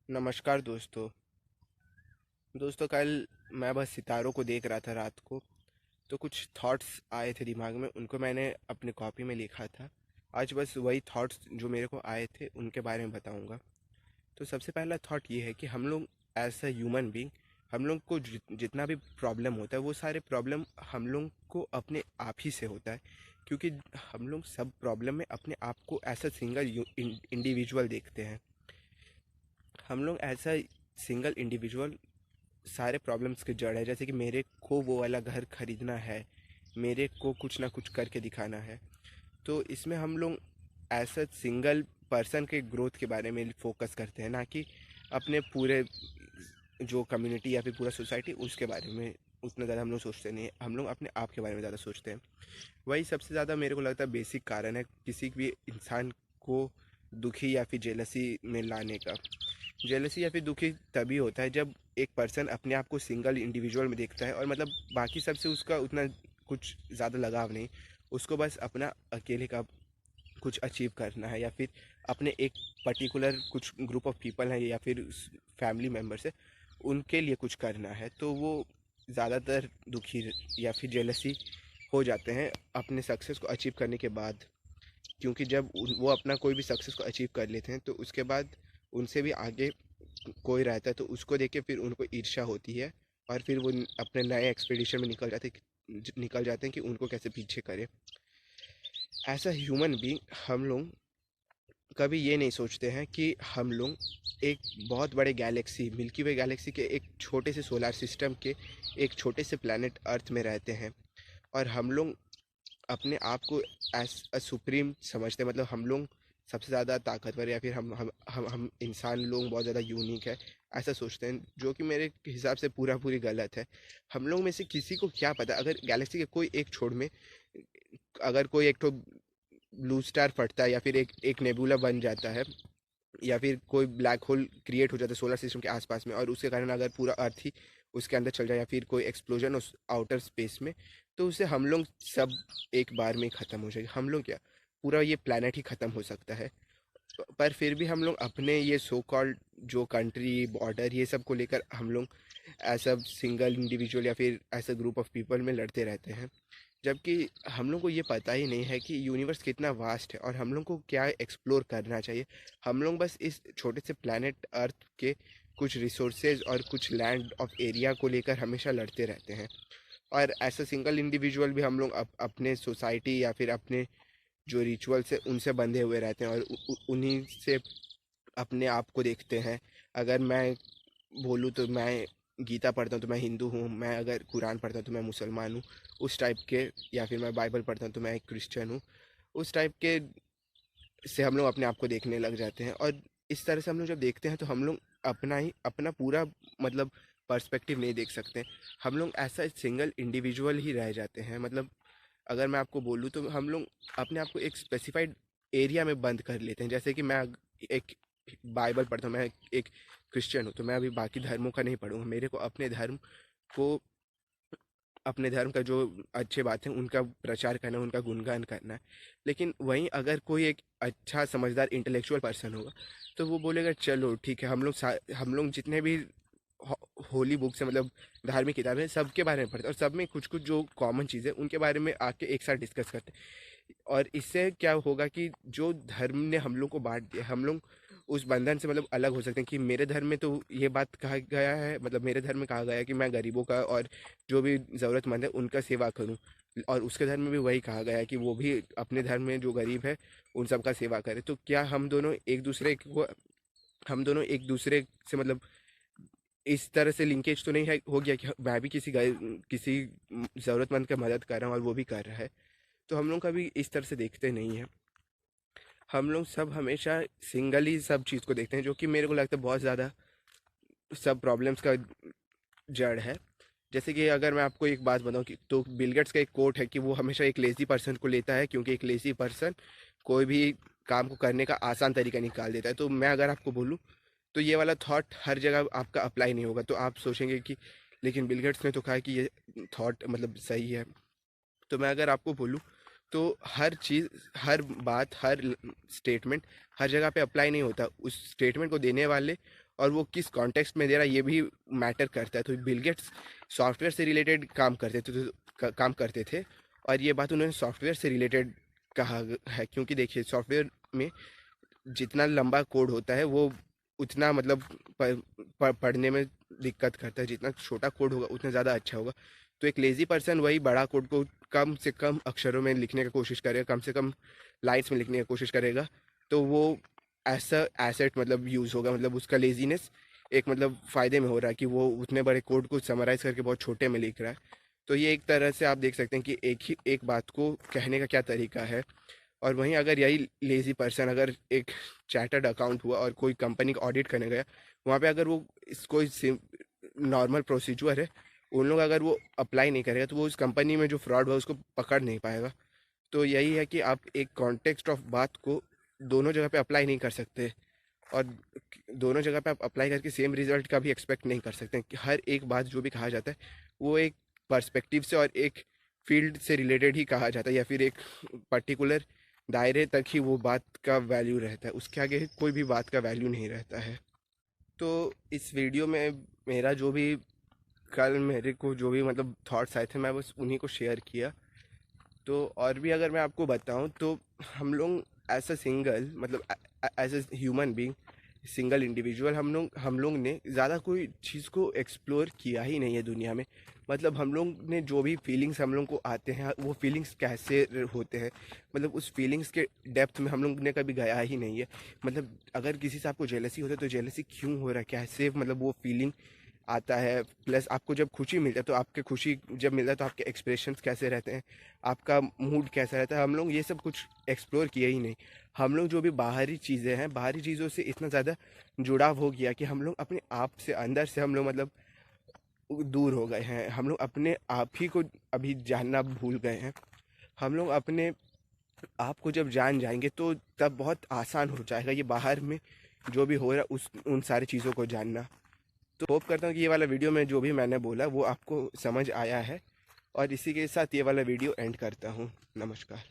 नमस्कार दोस्तों। कल मैं बस सितारों को देख रहा था रात को, तो कुछ थॉट्स आए थे दिमाग में, उनको मैंने अपने कॉपी में लिखा था। आज बस वही थॉट्स जो मेरे को आए थे उनके बारे में बताऊंगा। तो सबसे पहला थॉट ये है कि हम लोग एज अ ह्यूमन बीइंग, हम लोग को जितना भी प्रॉब्लम होता है वो सारे प्रॉब्लम हम लोग को अपने आप ही से होता है। क्योंकि हम लोग सब प्रॉब्लम में अपने आप को एज अ सिंगल इंडिविजुअल देखते हैं। हम लोग ऐसा सिंगल इंडिविजुअल सारे प्रॉब्लम्स की जड़ है। जैसे कि मेरे को वो वाला घर खरीदना है, मेरे को कुछ ना कुछ करके दिखाना है। तो इसमें हम लोग ऐसा सिंगल पर्सन के ग्रोथ के बारे में फोकस करते हैं, ना कि अपने पूरे जो कम्युनिटी या फिर पूरा सोसाइटी उसके बारे में उतना ज़्यादा हम लोग सोचते नहीं हैं। हम लोग अपने आप के बारे में ज़्यादा सोचते हैं। वही सबसे ज़्यादा मेरे को लगता है बेसिक कारण है किसी भी इंसान को दुखी या फिर जेलसी में लाने का। जेलसी या फिर दुखी तभी होता है जब एक पर्सन अपने आप को सिंगल इंडिविजुअल में देखता है, और मतलब बाकी सबसे उसका उतना कुछ ज़्यादा लगाव नहीं। उसको बस अपना अकेले का कुछ अचीव करना है, या फिर अपने एक पर्टिकुलर कुछ ग्रुप ऑफ पीपल है या फिर फैमिली मेम्बर्स है, उनके लिए कुछ करना है। तो वो ज़्यादातर दुखी या फिर जेलसी हो जाते हैं अपने सक्सेस को अचीव करने के बाद। क्योंकि जब वो अपना कोई भी सक्सेस को अचीव कर लेते हैं तो उसके बाद उनसे भी आगे कोई रहता है, तो उसको देख के फिर उनको ईर्ष्या होती है, और फिर वो अपने नए एक्सपीडिशन में निकल जाते हैं कि उनको कैसे पीछे करें। ऐसा ह्यूमन बीइंग हम लोग कभी ये नहीं सोचते हैं कि हम लोग एक बहुत बड़े गैलेक्सी मिल्की वे गैलेक्सी के एक छोटे से सोलर सिस्टम के एक छोटे से प्लैनेट अर्थ में रहते हैं। और हम लोग अपने आप को एज अ सुप्रीम समझते हैं। मतलब हम लोग सबसे ज़्यादा ताकतवर, या फिर हम इंसान लोग बहुत ज़्यादा यूनिक है, ऐसा सोचते हैं, जो कि मेरे हिसाब से पूरी गलत है। हम लोग में से किसी को क्या पता, अगर गैलेक्सी के कोई एक छोर में अगर कोई एक तो ब्लू स्टार फटता है, या फिर एक नेबुला बन जाता है, या फिर कोई ब्लैक होल क्रिएट हो जाता है सोलर सिस्टम के आसपास में, और उसके कारण अगर पूरा अर्थ ही उसके अंदर चल जाए, या फिर कोई एक्सप्लोजन उस आउटर स्पेस में, तो उससे हम लोग सब एक बार में ही ख़त्म हो जाएंगे। हम लोग क्या, पूरा ये प्लानट ही ख़त्म हो सकता है। पर फिर भी हम लोग अपने ये सो कॉल्ड जो कंट्री बॉर्डर ये सब को लेकर हम लोग ऐसा सिंगल इंडिविजुअल या फिर ऐसा ग्रुप ऑफ पीपल में लड़ते रहते हैं। जबकि हम लोग को ये पता ही नहीं है कि यूनिवर्स कितना वास्ट है और हम लोग को क्या एक्सप्लोर करना चाहिए। हम लोग बस इस छोटे से प्लैनेट अर्थ के कुछ रिसोर्सेज और कुछ लैंड ऑफ एरिया को लेकर हमेशा लड़ते रहते हैं। और ऐसा सिंगल इंडिविजुअल भी हम लोग अपने सोसाइटी या फिर अपने जो रिचुअल्स है उनसे बंधे हुए रहते हैं, और उन्हीं से अपने आप को देखते हैं। अगर मैं बोलूँ तो मैं गीता पढ़ता हूँ तो मैं हिंदू हूँ, मैं अगर कुरान पढ़ता हूँ तो मैं मुसलमान हूँ, उस टाइप के। या फिर मैं बाइबल पढ़ता हूँ तो मैं एक क्रिश्चियन हूँ, उस टाइप के से हम लोग अपने आप को देखने लग जाते हैं। और इस तरह से हम लोग जब देखते हैं तो हम लोग अपना पूरा मतलब पर्सपेक्टिव नहीं देख सकते। हम लोग ऐसा सिंगल इंडिविजुअल ही रह जाते हैं। मतलब अगर मैं आपको बोलूँ तो हम लोग अपने आप को एक स्पेसिफाइड एरिया में बंद कर लेते हैं। जैसे कि मैं एक बाइबल पढ़ता हूँ, मैं एक क्रिश्चियन हूँ, तो मैं अभी बाकी धर्मों का नहीं पढ़ूंगा। मेरे को को अपने धर्म का जो अच्छे बात है उनका प्रचार करना है, उनका गुणगान करना है। लेकिन वहीं अगर कोई एक अच्छा समझदार इंटेलेक्चुअल पर्सन होगा तो वो बोलेगा चलो ठीक है, हम लोग जितने भी होली बुक्स है, मतलब धार्मिक किताबें हैं, सबके बारे में पढ़ते हैं, और सब में कुछ कुछ जो कॉमन चीज़ें उनके बारे में आके एक साथ डिस्कस करते हैं। और इससे क्या होगा कि जो धर्म ने हम लोग को बांट दिया, हम लोग उस बंधन से मतलब अलग हो सकते हैं। कि मेरे धर्म में तो ये बात कहा गया है, मतलब मेरे धर्म में कहा गया है कि मैं गरीबों का और जो भी ज़रूरतमंद है उनका सेवा करूं, और उसके धर्म में भी वही कहा गया है कि वो भी अपने धर्म में जो गरीब है उन सबका सेवा करे। तो क्या हम दोनों एक दूसरे से मतलब इस तरह से लिंकेज तो नहीं है हो गया कि मैं भी किसी ज़रूरतमंद का मदद कर रहा हूँ और वो भी कर रहा है। तो हम लोग कभी इस तरह से देखते नहीं हैं। हम लोग सब हमेशा सिंगल ही सब चीज़ को देखते हैं, जो कि मेरे को लगता है बहुत ज़्यादा सब प्रॉब्लम्स का जड़ है। जैसे कि अगर मैं आपको एक बात बताऊं कि तो बिल गेट्स का एक कोट है कि वो हमेशा एक लेज़ी पर्सन को लेता है, क्योंकि एक लेज़ी पर्सन कोई भी काम को करने का आसान तरीका निकाल देता है। तो मैं अगर आपको बोलूं तो ये वाला थॉट हर जगह आपका अप्लाई नहीं होगा। तो आप सोचेंगे कि लेकिन बिल गेट्स ने तो कहा कि ये थॉट मतलब सही है। तो मैं अगर आपको बोलूँ तो हर चीज़, हर बात, हर स्टेटमेंट हर जगह पे अप्लाई नहीं होता। उस स्टेटमेंट को देने वाले और वो किस कॉन्टेक्स्ट में दे रहा है ये भी मैटर करता है। तो बिल गेट्स सॉफ्टवेयर से रिलेटेड काम करते थे और ये बात उन्होंने सॉफ्टवेयर से रिलेटेड कहा है, क्योंकि देखिए सॉफ्टवेयर में जितना लंबा कोड होता है वो उतना मतलब पढ़ने में दिक्कत करता है, जितना छोटा कोड होगा उतना ज़्यादा अच्छा होगा। तो एक लेज़ी पर्सन वही बड़ा कोड को कम से कम अक्षरों में लिखने की कोशिश करेगा, कम से कम लाइन्स में लिखने की कोशिश करेगा, तो वो ऐसा एसेट मतलब यूज़ होगा, मतलब उसका लेजीनेस एक मतलब फ़ायदे में हो रहा है कि वो उतने बड़े कोड को समराइज़ करके बहुत छोटे में लिख रहा है। तो ये एक तरह से आप देख सकते हैं कि एक बात को कहने का क्या तरीका है। और वहीं अगर यही लेज़ी पर्सन अगर एक चार्टर्ड अकाउंट हुआ और कोई कंपनी का ऑडिट करने गया, वहाँ पे अगर वो कोई नॉर्मल प्रोसीजर है उन लोग अगर वो अप्लाई नहीं करेगा तो वो उस कंपनी में जो फ्रॉड हुआ उसको पकड़ नहीं पाएगा। तो यही है कि आप एक कॉन्टेक्स्ट ऑफ बात को दोनों जगह पे अप्लाई नहीं कर सकते और दोनों जगह पे आप अप्लाई करके सेम रिजल्ट का भी एक्सपेक्ट नहीं कर सकते कि हर एक बात जो भी कहा जाता है वो एक पर्सपेक्टिव से और एक फील्ड से रिलेटेड ही कहा जाता है, या फिर एक पर्टिकुलर दायरे तक ही वो बात का वैल्यू रहता है, उसके आगे कोई भी बात का वैल्यू नहीं रहता है। तो इस वीडियो में मेरा जो भी कल मेरे को जो भी मतलब थॉट्स आए थे मैं बस उन्हीं को शेयर किया। तो और भी अगर मैं आपको बताऊं तो हम लोग एज अ सिंगल मतलब as a human being, single individual हम लोग ने ज़्यादा कोई चीज़ को एक्सप्लोर किया ही नहीं है दुनिया में। मतलब हम लोग ने जो भी फीलिंग्स हम लोग को आते हैं वो फीलिंग्स कैसे होते हैं, मतलब उस फीलिंग्स के डेप्थ में हम लोग ने कभी गया ही नहीं है। मतलब अगर किसी से आपको जेलसी होता है तो जेलसी क्यों हो रहा है, कैसे मतलब वो फीलिंग आता है, प्लस आपको जब खुशी मिलता है तो आपके खुशी जब मिलता है तो आपके एक्सप्रेशंस कैसे रहते हैं, आपका मूड कैसा रहता है, हम लोग ये सब कुछ एक्सप्लोर किए ही नहीं। हम लोग जो भी बाहरी चीज़ें हैं, बाहरी चीज़ों से इतना ज़्यादा जुड़ाव हो गया कि हम लोग अपने आप से अंदर से हम लोग मतलब दूर हो गए हैं। हम लोग अपने आप ही को अभी जानना भूल गए हैं। हम लोग अपने आप को जब जान जाएंगे तो तब बहुत आसान हो जाएगा ये बाहर में जो भी हो रहा है उस उन सारी चीज़ों को जानना। तो होप करता हूँ कि ये वाला वीडियो में जो भी मैंने बोला वो आपको समझ आया है और इसी के साथ ये वाला वीडियो एंड करता हूँ। नमस्कार।